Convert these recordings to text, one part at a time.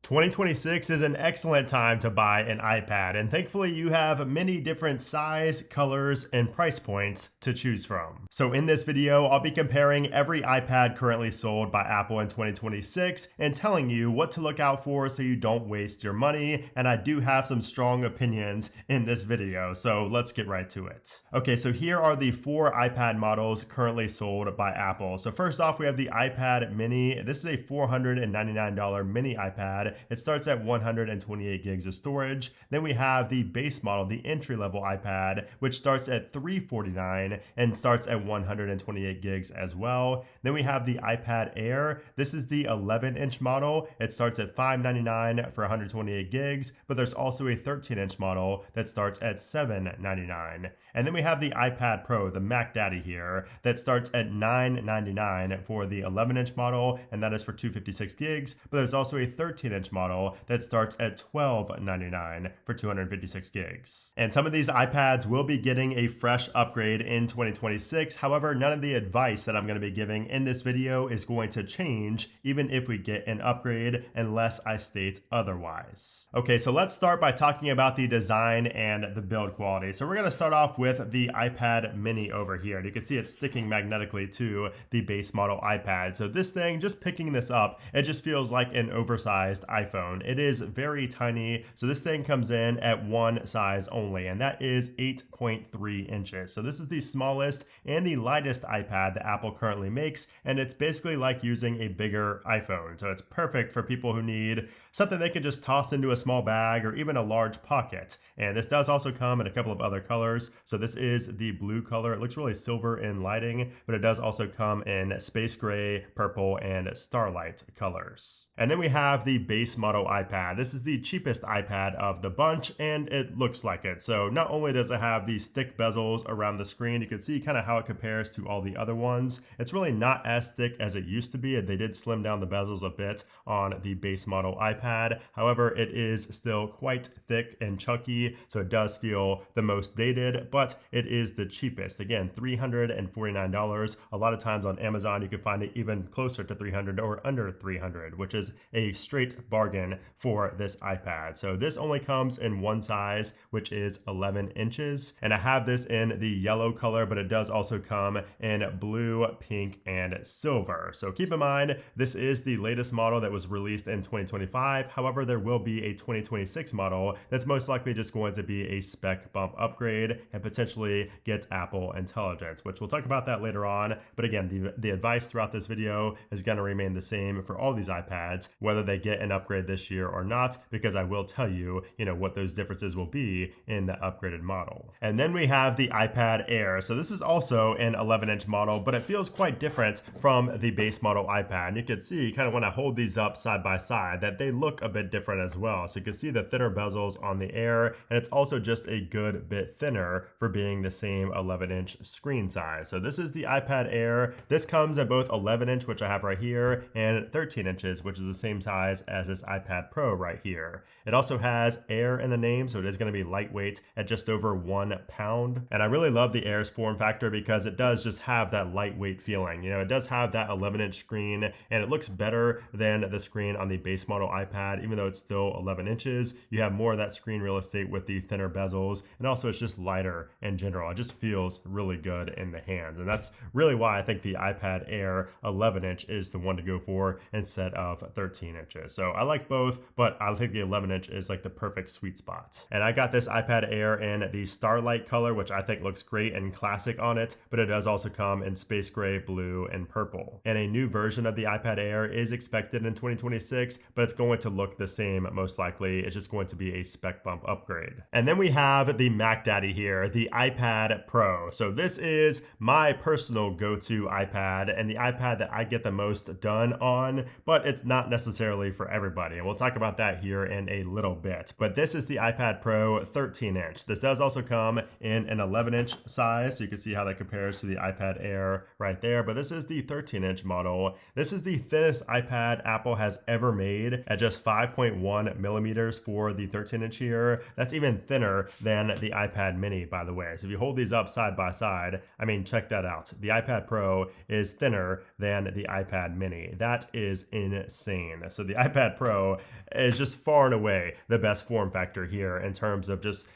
2026 is an excellent time to buy an iPad, and thankfully you have many different size, colors, and price points to choose from. So in this video, I'll be comparing every iPad currently sold by Apple in 2026 and telling you what to look out for so you don't waste your money, and I do have some strong opinions in this video, so let's get right to it. Okay, so here are the 4 iPad models currently sold by Apple. So first off, we have the iPad mini. This is a $499 mini iPad. It starts at 128 gigs of storage. Then we have the base model, the entry-level iPad, which starts at $349 and starts at 128 gigs as well. Then we have the iPad Air. This is the 11-inch model. It starts at $599 for 128 gigs, but there's also a 13-inch model that starts at $799. And then we have the iPad Pro, the Mac Daddy here, that starts at $999 for the 11-inch model, and that is for 256 gigs, but there's also a 13-inch model that starts at $1299 for 256 gigs. And some of these iPads will be getting a fresh upgrade in 2026. However, none of the advice that I'm going to be giving in this video is going to change even if we get an upgrade unless I state otherwise. Okay, so let's start by talking about the design and the build quality. So we're going to start off with the iPad mini over here. And you can see it's sticking magnetically to the base model iPad. So this thing, just picking this up, it just feels like an oversized iPhone. It is very tiny. So this thing comes in at one size only, and that is 8.3 inches. So this is the smallest and the lightest iPad that Apple currently makes, and it's basically like using a bigger iPhone. So it's perfect for people who need something they can just toss into a small bag or even a large pocket. And this does also come in a couple of other colors. So this is the blue color. It looks really silver in lighting, but it does also come in space gray, purple, and starlight colors. And then we have the base model iPad. This is the cheapest iPad of the bunch, and it looks like it. So not only does it have these thick bezels around the screen, you can see kind of how it compares to all the other ones. It's really not as thick as it used to be. They did slim down the bezels a bit on the base model iPad. However, it is still quite thick and chunky, so it does feel the most dated, but it is the cheapest. Again, $349. A lot of times on Amazon, you can find it even closer to $300 or under $300, which is a straight bargain for this iPad. So this only comes in one size, which is 11 inches. And I have this in the yellow color, but it does also come in blue, pink, and silver. So keep in mind, this is the latest model that was released in 2025. However, there will be a 2026 model that's most likely just going to be a spec bump upgrade and potentially get Apple Intelligence, which we'll talk about that later on. But again, the advice throughout this video is going to remain the same for all these iPads, whether they get an upgrade this year or not, because I will tell you, what those differences will be in the upgraded model. And then we have the iPad Air. So this is also an 11-inch model, but it feels quite different from the base model iPad. And you can see kind of when I hold these up side by side that they look a bit different as well. So you can see the thinner bezels on the Air, and it's also just a good bit thinner for being the same 11-inch screen size. So this is the iPad Air. This comes at both 11-inch, which I have right here, and 13 inches, which is the same size as this iPad Pro right here. It also has Air in the name, so it is going to be lightweight at just over 1 pound. And I really love the Air's form factor because it does just have that lightweight feeling. It does have that 11-inch screen, and it looks better than the screen on the base model iPad, even though it's still 11 inches. You have more of that screen real estate with the thinner bezels, and also it's just lighter in general. It just feels really good in the hands, and that's really why I think the iPad Air 11-inch is the one to go for instead of 13 inches. So I like both, but I think the 11-inch is like the perfect sweet spot. And I got this iPad Air in the starlight color, which I think looks great and classic on it, but it does also come in space gray, blue, and purple. And a new version of the iPad Air is expected in 2026, but it's going to look the same most likely. It's just going to be a spec bump upgrade. And then we have the Mac Daddy here, the iPad Pro. So this is my personal go-to iPad and the iPad that I get the most done on, but it's not necessarily for everybody. And we'll talk about that here in a little bit. But this is the iPad Pro 13-inch. This does also come in an 11-inch size, so you can see how that compares to the iPad Air right there. But this is the 13-inch model. This is the thinnest iPad Apple has ever made at just 5.1 millimeters for the 13-inch here. That's even thinner than the iPad mini, by the way. So if you hold these up side by side, I mean, check that out. The iPad Pro is thinner than the iPad mini. That is insane. So the iPad iPad Pro is just far and away the best form factor here in terms of just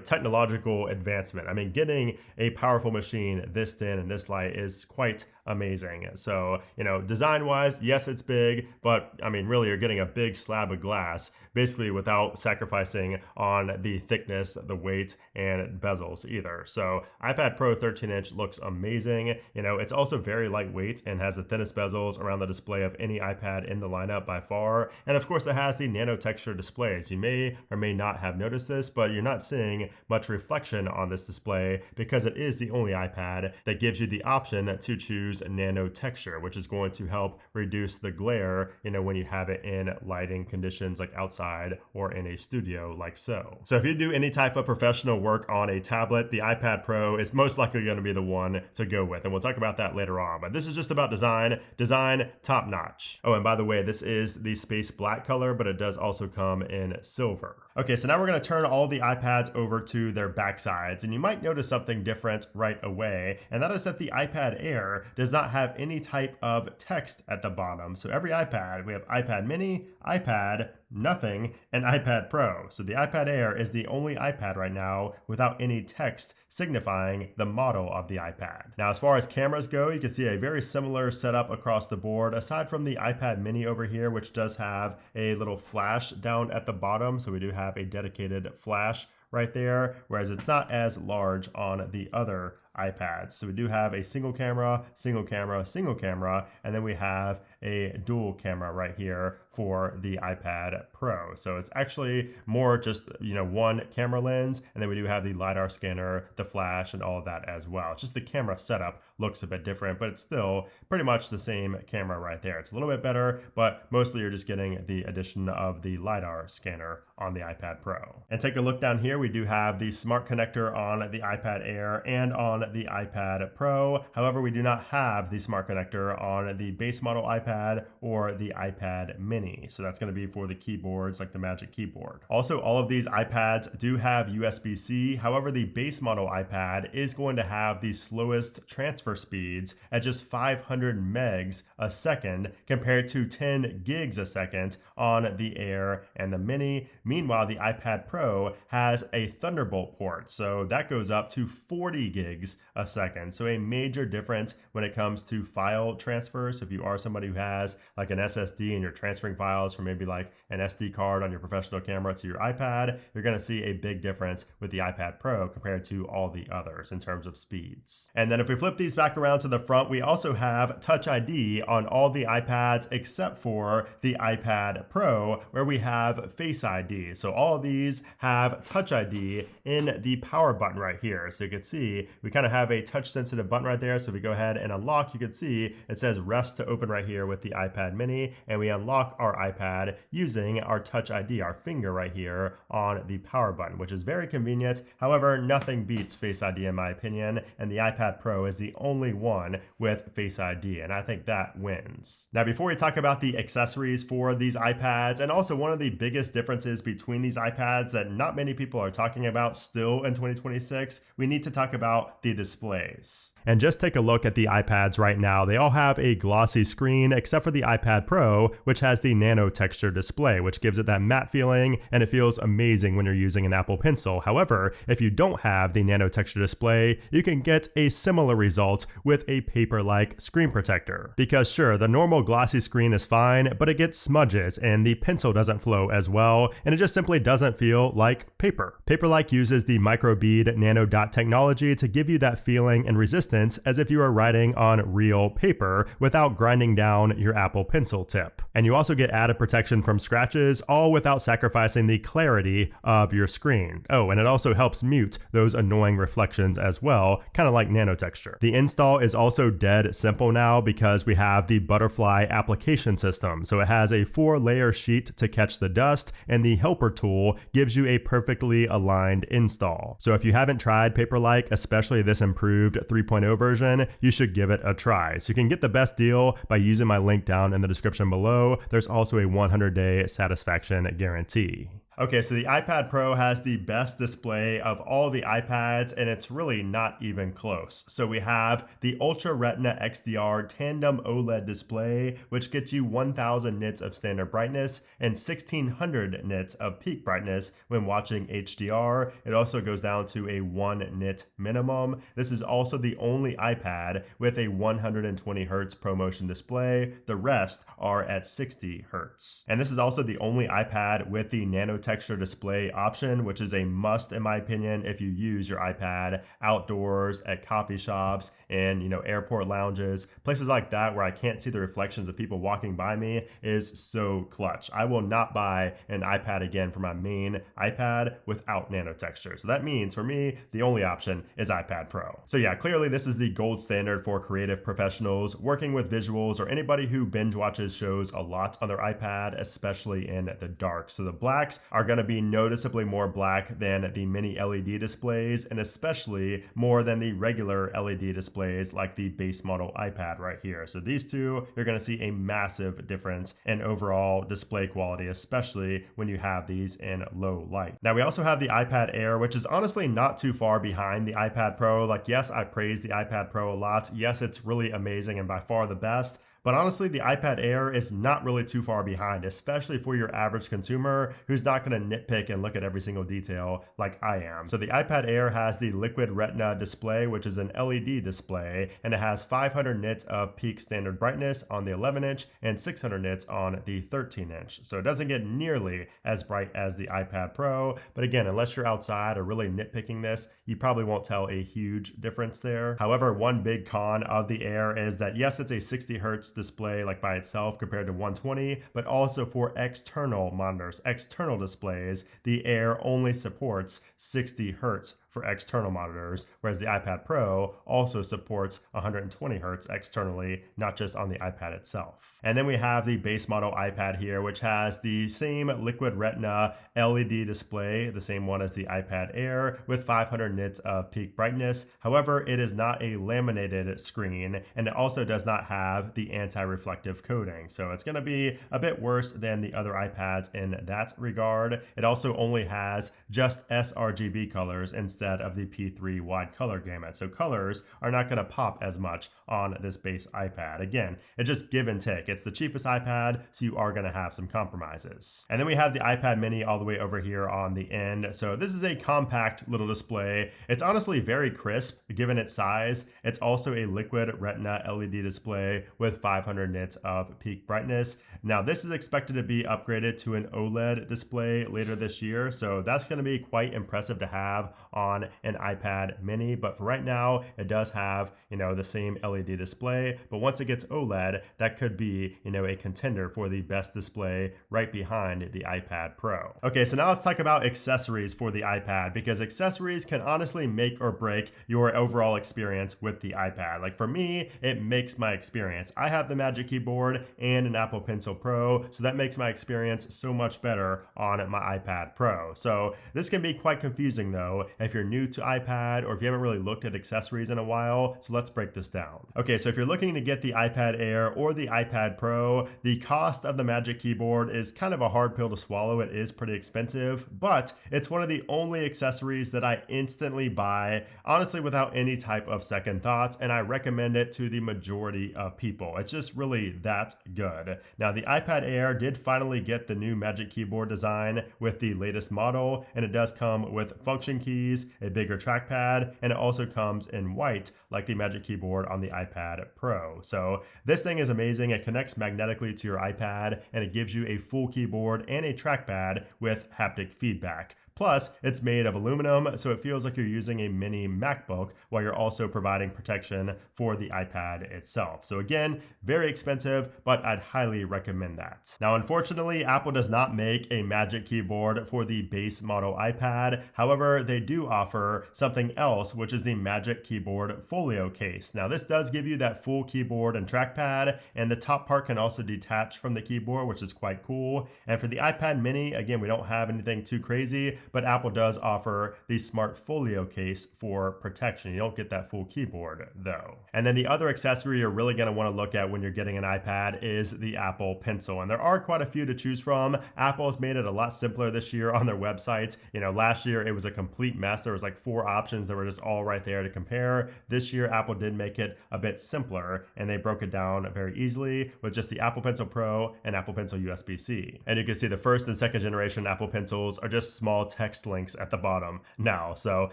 technological advancement. I mean, getting a powerful machine this thin and this light is quite amazing. So, design wise, yes, it's big, but I mean, really, you're getting a big slab of glass basically without sacrificing on the thickness, the weight, and bezels either. So iPad Pro 13-inch looks amazing. It's also very lightweight and has the thinnest bezels around the display of any iPad in the lineup by far. And of course, it has the nano texture displays. You may or may not have noticed this, but you're not seeing much reflection on this display because it is the only iPad that gives you the option to choose nano texture, which is going to help reduce the glare, when you have it in lighting conditions like outside or in a studio like so. So if you do any type of professional work on a tablet, the iPad Pro is most likely going to be the one to go with. And we'll talk about that later on, but this is just about design. Design top notch. Oh, and by the way, this is the space black color, but it does also come in silver. Okay, so now we're going to turn all the iPads over to their backsides, and you might notice something different right away, and that is that the iPad Air does not have any type of text at the bottom. So every iPad, we have iPad mini, iPad, nothing, and iPad Pro. So the iPad Air is the only iPad right now without any text signifying the model of the iPad. Now, as far as cameras go, you can see a very similar setup across the board, aside from the iPad mini over here, which does have a little flash down at the bottom. So we do have a dedicated flash right there, whereas it's not as large on the other iPads. So we do have a single camera, single camera, single camera, and then we have a dual camera right here for the iPad Pro. So it's actually more just, one camera lens, and then we do have the LiDAR scanner, the flash, and all of that as well. It's just the camera setup looks a bit different, but it's still pretty much the same camera right there. It's a little bit better, but mostly you're just getting the addition of the LiDAR scanner on the iPad Pro. And take a look down here. We do have the smart connector on the iPad Air and on the iPad Pro. However, we do not have the smart connector on the base model iPad or the iPad mini. So that's going to be for the keyboards like the Magic Keyboard. Also, all of these iPads do have USB-C. However, the base model iPad is going to have the slowest transfer speeds at just 500 megs a second compared to 10 gigs a second on the Air and the mini. Meanwhile, the iPad Pro has a Thunderbolt port, so that goes up to 40 gigs a second. So a major difference when it comes to file transfer. So if you are somebody who has like an SSD and you're transferring files from maybe like an SD card on your professional camera to your iPad, you're going to see a big difference with the iPad Pro compared to all the others in terms of speeds. And then if we flip these back around to the front, we also have Touch ID on all the iPads except for the iPad Pro, where we have Face ID. So all of these have Touch ID in the power button right here. So you can see we kind of have a touch sensitive button right there. So if we go ahead and unlock, you can see it says rest to open right here with the iPad mini, and we unlock our iPad using our Touch ID, our finger right here on the power button, which is very convenient. However, nothing beats Face ID in my opinion, and the iPad Pro is the only one with Face ID, and I think that wins. Now, before we talk about the accessories for these iPads, and also one of the biggest differences between these iPads that not many people are talking about still in 2026, we need to talk about the displays. And just take a look at the iPads right now. They all have a glossy screen except for the iPad Pro, which has the nano texture display, which gives it that matte feeling, and it feels amazing when you're using an Apple Pencil. However, if you don't have the nano texture display, you can get a similar result with a Paperlike screen protector. Because sure, the normal glossy screen is fine, but it gets smudges and the pencil doesn't flow as well, and it just simply doesn't feel like paper. Paperlike uses the microbead nano dot technology to give you that feeling and resistance as if you are writing on real paper without grinding down your Apple Pencil tip. And you also get added protection from scratches, all without sacrificing the clarity of your screen. Oh, and it also helps mute those annoying reflections as well, kind of like nano texture. The install is also dead simple now because we have the Butterfly application system. So it has a 4-layer sheet to catch the dust, and the helper tool gives you a perfectly aligned install. So if you haven't tried Paperlike, especially this improved 3.0 version, you should give it a try. So you can get the best deal by using my link down in the description below. There's also a 100-day satisfaction guarantee. Okay, so the iPad Pro has the best display of all the iPads, and it's really not even close. So we have the Ultra Retina XDR Tandem OLED display, which gets you 1000 nits of standard brightness and 1600 nits of peak brightness when watching HDR. It also goes down to a 1 nit minimum. This is also the only iPad with a 120 Hz ProMotion display. The rest are at 60 Hz. And this is also the only iPad with the nano texture display option, which is a must in my opinion if you use your iPad outdoors, at coffee shops, and airport lounges, places like that where I can't see the reflections of people walking by me is so clutch. I will not buy an iPad again for my main iPad without nano texture. So that means for me, the only option is iPad Pro. So yeah, clearly this is the gold standard for creative professionals working with visuals or anybody who binge watches shows a lot on their iPad, especially in the dark. So the blacks are going to be noticeably more black than the mini LED displays, and especially more than the regular LED displays like the base model iPad right here. So these two, you're going to see a massive difference in overall display quality, especially when you have these in low light. Now we also have the iPad Air, which is honestly not too far behind the iPad Pro. Like, yes, I praise the iPad Pro a lot. Yes, it's really amazing and by far the best. But honestly, the iPad Air is not really too far behind, especially for your average consumer who's not going to nitpick and look at every single detail like I am. So the iPad Air has the Liquid Retina display, which is an LED display, and it has 500 nits of peak standard brightness on the 11-inch and 600 nits on the 13-inch. So it doesn't get nearly as bright as the iPad Pro, but again, unless you're outside or really nitpicking this, you probably won't tell a huge difference there. However, one big con of the Air is that yes, it's a 60 Hz display like by itself compared to 120, but also for external monitors, external displays, the Air only supports 60 Hz for external monitors, whereas the iPad Pro also supports 120 Hz externally, not just on the iPad itself. And then we have the base model iPad here, which has the same Liquid Retina LED display, the same one as the iPad Air, with 500 nits of peak brightness. However, it is not a laminated screen, and it also does not have the anti-reflective coating. So it's going to be a bit worse than the other iPads in that regard. It also only has just sRGB colors instead of the P3 wide color gamut. So colors are not going to pop as much on this base iPad. Again, it's just give and take. It's the cheapest iPad, so you are going to have some compromises. And then we have the iPad mini all the way over here on the end. So this is a compact little display. It's honestly very crisp given its size. It's also a Liquid Retina LED display with 500 nits of peak brightness. Now this is expected to be upgraded to an OLED display later this year. So that's going to be quite impressive to have on an iPad mini, but for right now it does have the same LED display, but once it gets OLED, that could be a contender for the best display right behind the iPad Pro. Okay, so now let's talk about accessories for the iPad, because accessories can honestly make or break your overall experience with the iPad. Like for me, it makes my experience. I have the Magic Keyboard and an Apple Pencil Pro, so that makes my experience so much better on my iPad Pro. So this can be quite confusing though if you're new to iPad or if you haven't really looked at accessories in a while. So let's break this down. Okay, so if you're looking to get the iPad Air or the iPad Pro, the cost of the Magic Keyboard is kind of a hard pill to swallow. It is pretty expensive, but it's one of the only accessories that I instantly buy, honestly, without any type of second thoughts, and I recommend it to the majority of people. It's just really that good. Now, the iPad Air did finally get the new Magic Keyboard design with the latest model, and it does come with function keys, a bigger trackpad, and it also comes in white like the Magic Keyboard on the iPad Pro. So this thing is amazing. It connects magnetically to your iPad, and it gives you a full keyboard and a trackpad with haptic feedback. Plus, it's made of aluminum, so it feels like you're using a mini MacBook while you're also providing protection for the iPad itself. So again, very expensive, but I'd highly recommend that. Now, unfortunately, Apple does not make a Magic Keyboard for the base model iPad. However, they do offer something else, which is the Magic Keyboard Folio case. Now, this does give you that full keyboard and trackpad, and the top part can also detach from the keyboard, which is quite cool. And for the iPad mini, again, we don't have anything too crazy, but Apple does offer the Smart Folio case for protection. You don't get that full keyboard though. And then the other accessory you're really going to want to look at when you're getting an iPad is the Apple Pencil. And there are quite a few to choose from. Apple has made it a lot simpler this year on their website. Last year it was a complete mess. There was like 4 options that were just all right there to compare. This year Apple did make it a bit simpler, and they broke it down very easily with just the Apple Pencil Pro and Apple Pencil USB-C. And you can see the first and second generation Apple Pencils are just small text links at the bottom now. So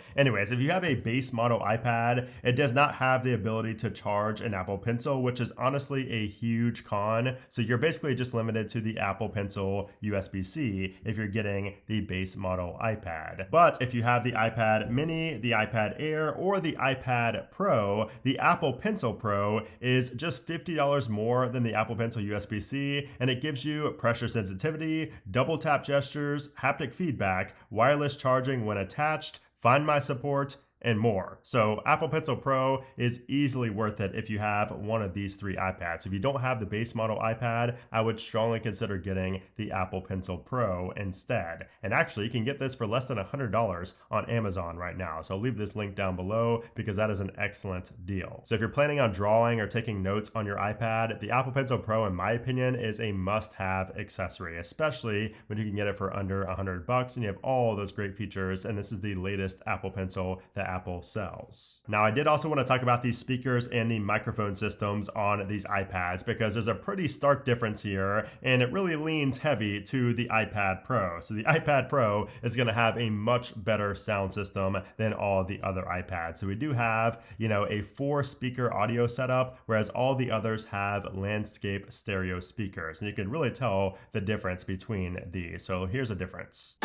anyways, if you have a base model iPad, it does not have the ability to charge an Apple Pencil, which is honestly a huge con. So you're basically just limited to the Apple Pencil USB-C if you're getting the base model iPad. But if you have the iPad mini, the iPad Air, or the iPad Pro, the Apple Pencil Pro is just $50 more than the Apple Pencil USB-C, and it gives you pressure sensitivity, double tap gestures, haptic feedback, wireless charging when attached, Find My support, and more. So Apple Pencil Pro is easily worth it if you have one of these 3 iPads. If you don't have the base model iPad, I would strongly consider getting the Apple Pencil Pro instead. And actually, you can get this for less than $100 on Amazon right now. So I'll leave this link down below because that is an excellent deal. So if you're planning on drawing or taking notes on your iPad, the Apple Pencil Pro, in my opinion, is a must-have accessory, especially when you can get it for under $100 and you have all those great features. And this is the latest Apple Pencil that Apple sells. Now, I did also want to talk about these speakers and the microphone systems on these iPads because there's a pretty stark difference here, and it really leans heavy to the iPad Pro. So the iPad Pro is going to have a much better sound system than all the other iPads. So we do have, a 4-speaker audio setup, whereas all the others have landscape stereo speakers. And you can really tell the difference between these. So here's a difference.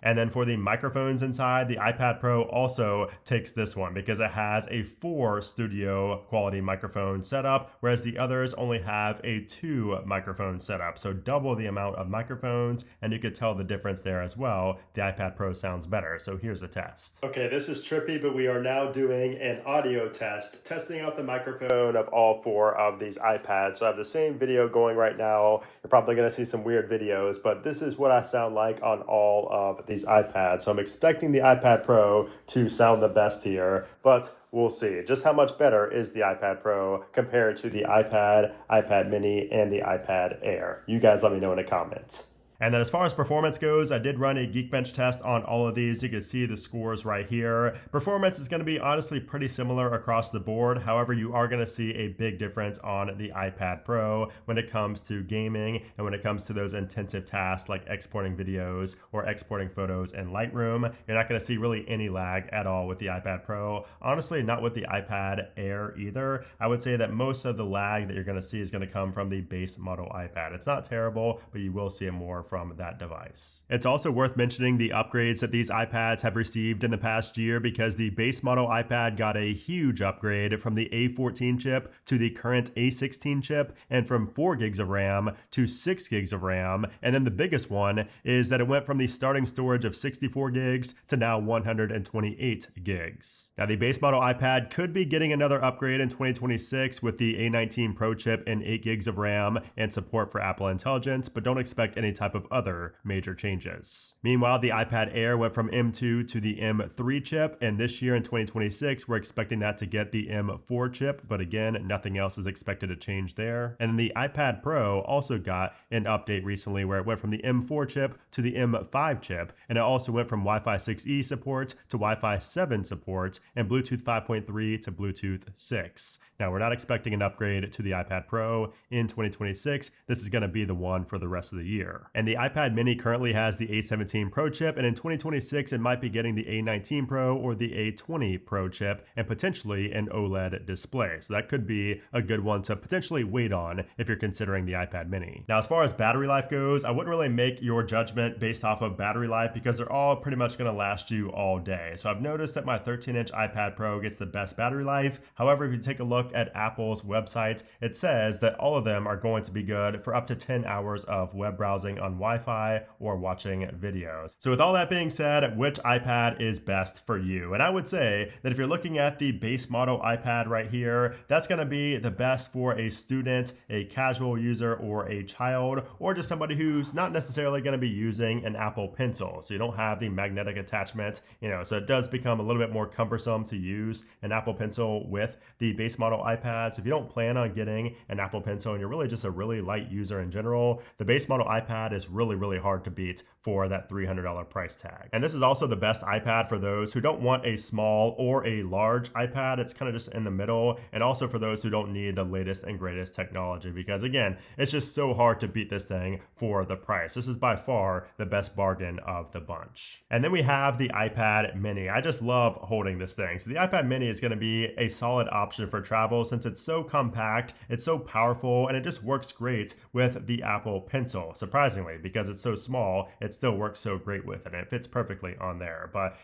And then for the microphones inside, the iPad Pro also takes this one because it has a 4 studio quality microphone setup, whereas the others only have a 2 microphone setup. So double the amount of microphones, and you could tell the difference there as well. The iPad Pro sounds better. So here's a test. Okay, this is trippy, but we are now doing an audio test, testing out the microphone of all 4 of these iPads. So I have the same video going right now. You're probably going to see some weird videos, but this is what I sound like on all of these iPads. So I'm expecting the iPad Pro to sound the best here, but we'll see. Just how much better is the iPad Pro compared to the iPad, iPad mini, and the iPad Air? You guys let me know in the comments. And then as far as performance goes, I did run a Geekbench test on all of these. You can see the scores right here. Performance is going to be honestly pretty similar across the board. However, you are going to see a big difference on the iPad Pro when it comes to gaming and when it comes to those intensive tasks like exporting videos or exporting photos in Lightroom. You're not going to see really any lag at all with the iPad Pro. Honestly, not with the iPad Air either. I would say that most of the lag that you're going to see is going to come from the base model iPad. It's not terrible, but you will see it more from that device. It's also worth mentioning the upgrades that these iPads have received in the past year because the base model iPad got a huge upgrade from the A14 chip to the current A16 chip, and from 4 gigs of RAM to 6 gigs of RAM. And then the biggest one is that it went from the starting storage of 64 gigs to now 128 gigs. Now the base model iPad could be getting another upgrade in 2026 with the A19 Pro chip and 8 gigs of RAM and support for Apple Intelligence, but don't expect any type of other major changes. Meanwhile, the iPad Air went from M2 to the M3 chip, and this year in 2026, we're expecting that to get the M4 chip, but again, nothing else is expected to change there. And then the iPad Pro also got an update recently where it went from the M4 chip to the M5 chip, and it also went from Wi-Fi 6E support to Wi-Fi 7 support and Bluetooth 5.3 to Bluetooth 6. Now, we're not expecting an upgrade to the iPad Pro in 2026. This is going to be the one for the rest of the year. And the iPad mini currently has the A17 Pro chip, and in 2026, it might be getting the A19 Pro or the A20 Pro chip and potentially an OLED display. So that could be a good one to potentially wait on if you're considering the iPad mini. Now, as far as battery life goes, I wouldn't really make your judgment based off of battery life because they're all pretty much going to last you all day. So I've noticed that my 13-inch iPad Pro gets the best battery life. However, if you take a look at Apple's website, it says that all of them are going to be good for up to 10 hours of web browsing on Wi-Fi or watching videos. So with all that being said, which iPad is best for you? And I would say that if you're looking at the base model iPad right here, that's going to be the best for a student, a casual user, or a child, or just somebody who's not necessarily going to be using an Apple Pencil. So you don't have the magnetic attachment, so it does become a little bit more cumbersome to use an Apple Pencil with the base model iPad. So if you don't plan on getting an Apple Pencil and you're really just a really light user in general, the base model iPad is really, really hard to beat for that $300 price tag. And this is also the best iPad for those who don't want a small or a large iPad. It's kind of just in the middle, and also for those who don't need the latest and greatest technology, because again, it's just so hard to beat this thing for the price. This is by far the best bargain of the bunch. And then we have the iPad mini. I just love holding this thing. So the iPad mini is going to be a solid option for travel since it's so compact, it's so powerful, and it just works great with the Apple Pencil. Surprisingly, because it's so small, it still works so great with it, and it fits perfectly on there. But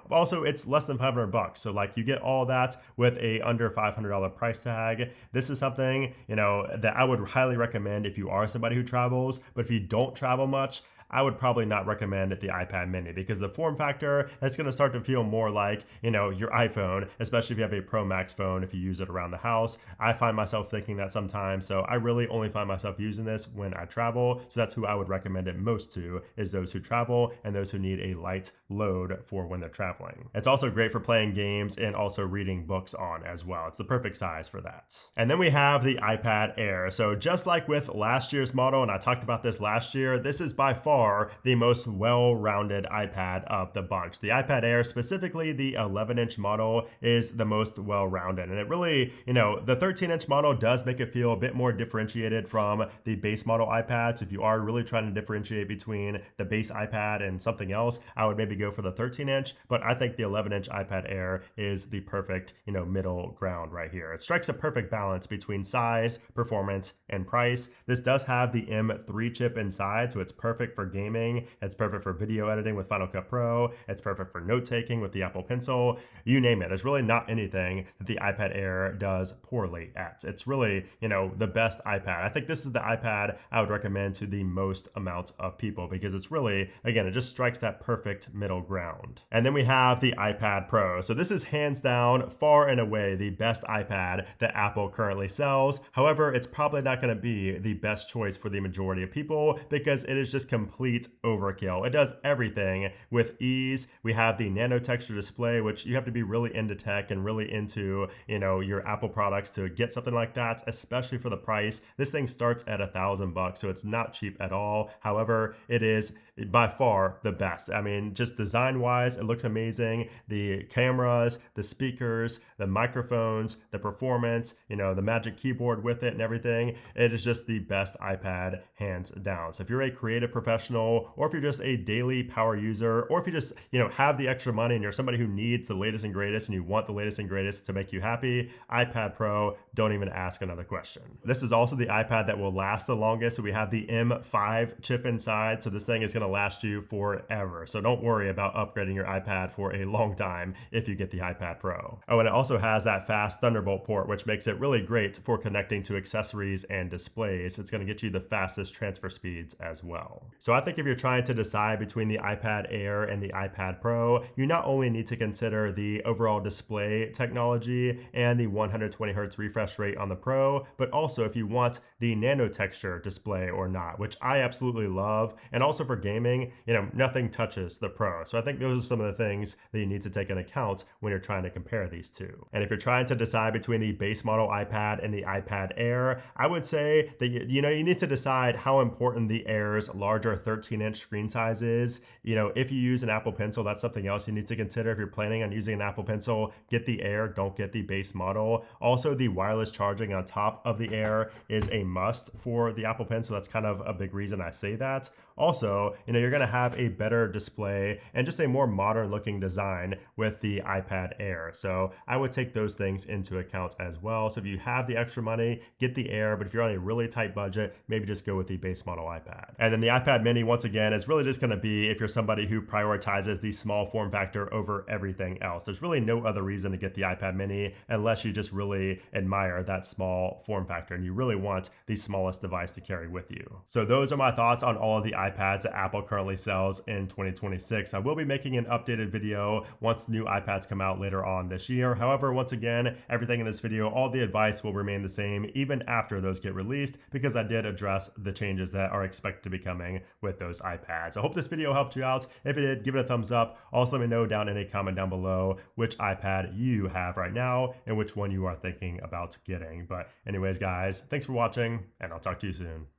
also it's less than $500, so like you get all that with a under $500 price tag. This is something that I would highly recommend if you are somebody who travels. But if you don't travel much, I would probably not recommend the iPad mini because the form factor, it's going to start to feel more like, your iPhone, especially if you have a Pro Max phone, if you use it around the house. I find myself thinking that sometimes, so I really only find myself using this when I travel. So that's who I would recommend it most to, is those who travel and those who need a light load for when they're traveling. It's also great for playing games and also reading books on as well. It's the perfect size for that. And then we have the iPad Air. So just like with last year's model, and I talked about this last year, this is by far the most well-rounded iPad of the bunch. The iPad Air, specifically the 11-inch model, is the most well-rounded. And it really, the 13-inch model does make it feel a bit more differentiated from the base model iPad. So if you are really trying to differentiate between the base iPad and something else, I would maybe go for the 13-inch. But I think the 11-inch iPad Air is the perfect, middle ground right here. It strikes a perfect balance between size, performance, and price. This does have the M3 chip inside, so it's perfect for gaming. It's perfect for video editing with Final Cut Pro. It's perfect for note-taking with the Apple Pencil. You name it. There's really not anything that the iPad Air does poorly at. It's really, the best iPad. I think this is the iPad I would recommend to the most amount of people because it's really, again, it just strikes that perfect middle ground. And then we have the iPad Pro. So this is hands down, far and away, the best iPad that Apple currently sells. However, it's probably not going to be the best choice for the majority of people because it is just complete overkill. It does everything with ease. We have the nano texture display, which you have to be really into tech and really into, your Apple products to get something like that, especially for the price. This thing starts at $1,000, so it's not cheap at all. However, it is by far the best. I mean, just design wise, it looks amazing. The cameras, the speakers, the microphones, the performance, the magic keyboard with it and everything. It is just the best iPad hands down. So if you're a creative professional, or if you're just a daily power user, or if you just, have the extra money and you're somebody who needs the latest and greatest and you want the latest and greatest to make you happy, iPad Pro, don't even ask another question. This is also the iPad that will last the longest. So we have the M5 chip inside. So this thing is going to last you forever. So don't worry about upgrading your iPad for a long time if you get the iPad Pro. Oh, and it also has that fast Thunderbolt port, which makes it really great for connecting to accessories and displays. It's going to get you the fastest transfer speeds as well. So So I think if you're trying to decide between the iPad Air and the iPad Pro, you not only need to consider the overall display technology and the 120 hertz refresh rate on the Pro, but also if you want the nano texture display or not, which I absolutely love. And also for gaming, nothing touches the Pro. So I think those are some of the things that you need to take into account when you're trying to compare these two. And if you're trying to decide between the base model iPad and the iPad Air, I would say that you need to decide how important the Air's larger 13-inch screen size is. If you use an Apple Pencil, that's something else you need to consider. If you're planning on using an Apple Pencil, get the Air, don't get the base model. Also, the wireless charging on top of the Air is a must for the Apple Pencil. That's kind of a big reason I say that. Also, you're going to have a better display and just a more modern looking design with the iPad Air. So I would take those things into account as well. So if you have the extra money, get the Air, but if you're on a really tight budget, maybe just go with the base model iPad. And then the iPad mini, once again, is really just going to be if you're somebody who prioritizes the small form factor over everything else. There's really no other reason to get the iPad mini unless you just really admire that small form factor and you really want the smallest device to carry with you. So those are my thoughts on all of the iPads that Apple currently sells in 2026. I will be making an updated video once new iPads come out later on this year. However, once again, everything in this video, all the advice will remain the same even after those get released because I did address the changes that are expected to be coming with those iPads. I hope this video helped you out. If it did, give it a thumbs up. Also, let me know down in a comment down below which iPad you have right now and which one you are thinking about getting. But anyways, guys, thanks for watching and I'll talk to you soon.